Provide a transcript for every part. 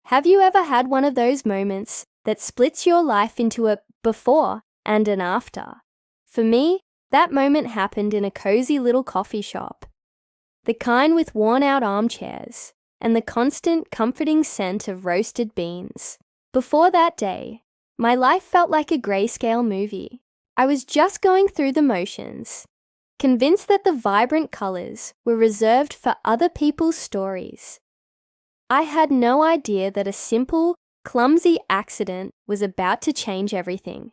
Have you ever had one of those moments that splits your life into a before and an after? For me, that moment happened in a cozy little coffee shop. The kind with worn-out armchairs and the constant, comforting scent of roasted beans. Before that day, my life felt like a grayscale movie. I was just going through the motions, convinced that the vibrant colors were reserved for other people's stories. I had no idea that a simple, clumsy accident was about to change everything.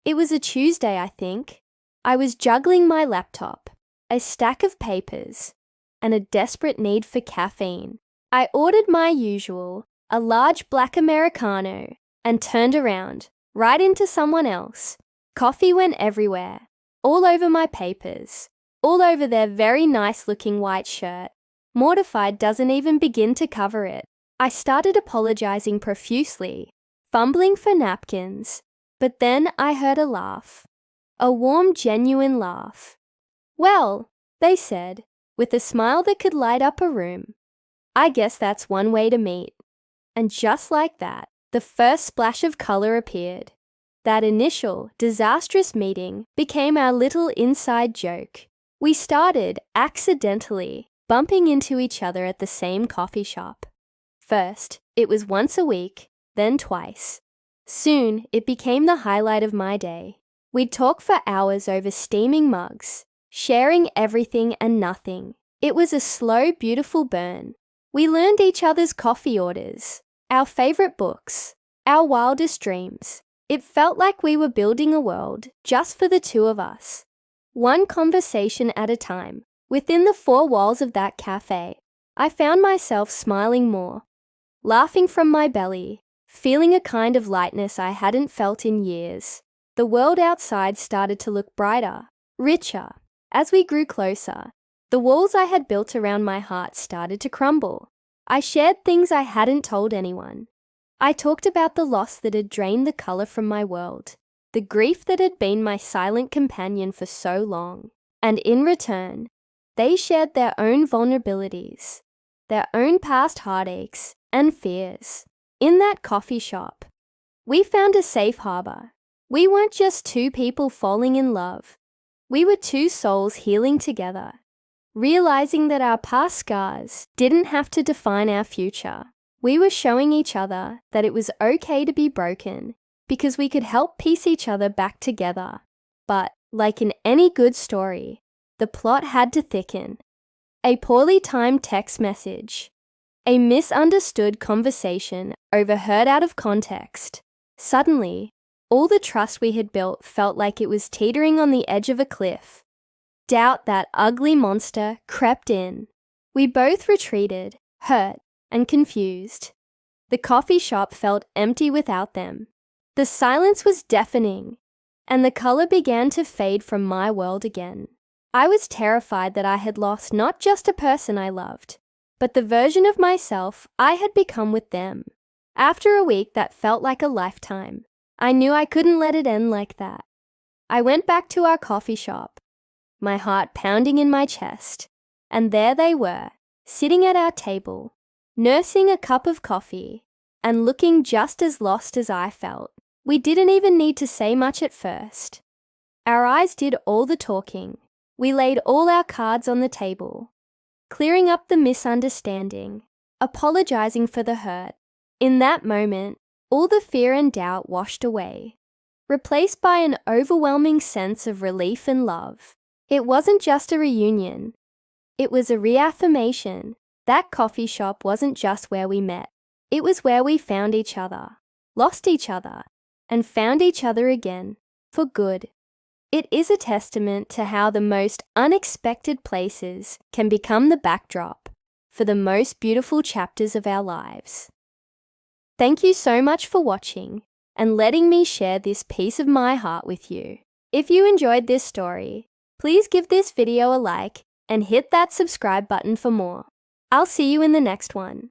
It was a Tuesday, I think. I was juggling my laptop, a stack of papers, and a desperate need for caffeine. I ordered my usual, a large black Americano, and turned around, right into someone else. Coffee went everywhere, all over my papers, all over their very nice-looking white shirt. Mortified doesn't even begin to cover it. I started apologizing profusely, fumbling for napkins, but then I heard a laugh. A warm, genuine laugh. "Well," they said, with a smile that could light up a room. "I guess that's one way to meet." And just like that, the first splash of color appeared. That initial, disastrous meeting became our little inside joke. We started, accidentally, bumping into each other at the same coffee shop. First, it was once a week, then twice. Soon, it became the highlight of my day. We'd talk for hours over steaming mugs, sharing everything and nothing. It was a slow, beautiful burn. We learned each other's coffee orders, our favorite books, our wildest dreams. It felt like we were building a world just for the two of us. One conversation at a time. Within the four walls of that cafe, I found myself smiling more, laughing from my belly, feeling a kind of lightness I hadn't felt in years. The world outside started to look brighter, richer. As we grew closer, the walls I had built around my heart started to crumble. I shared things I hadn't told anyone. I talked about the loss that had drained the color from my world, the grief that had been my silent companion for so long. And in return, they shared their own vulnerabilities, their own past heartaches and fears. In that coffee shop, we found a safe harbor. We weren't just two people falling in love. We were two souls healing together, realizing that our past scars didn't have to define our future. We were showing each other that it was okay to be broken because we could help piece each other back together. But, like in any good story, the plot had to thicken. A poorly timed text message, a misunderstood conversation overheard out of context. Suddenly, all the trust we had built felt like it was teetering on the edge of a cliff. Doubt, that ugly monster, crept in. We both retreated, hurt and confused. The coffee shop felt empty without them. The silence was deafening, and the color began to fade from my world again. I was terrified that I had lost not just a person I loved, but the version of myself I had become with them. After a week that felt like a lifetime, I knew I couldn't let it end like that. I went back to our coffee shop, my heart pounding in my chest, and there they were, sitting at our table, nursing a cup of coffee, and looking just as lost as I felt. We didn't even need to say much at first. Our eyes did all the talking. We laid all our cards on the table, clearing up the misunderstanding, apologizing for the hurt. In that moment, all the fear and doubt washed away, replaced by an overwhelming sense of relief and love. It wasn't just a reunion. It was a reaffirmation. That coffee shop wasn't just where we met. It was where we found each other, lost each other, and found each other again, for good. It is a testament to how the most unexpected places can become the backdrop for the most beautiful chapters of our lives. Thank you so much for watching and letting me share this piece of my heart with you. If you enjoyed this story, please give this video a like and hit that subscribe button for more. I'll see you in the next one.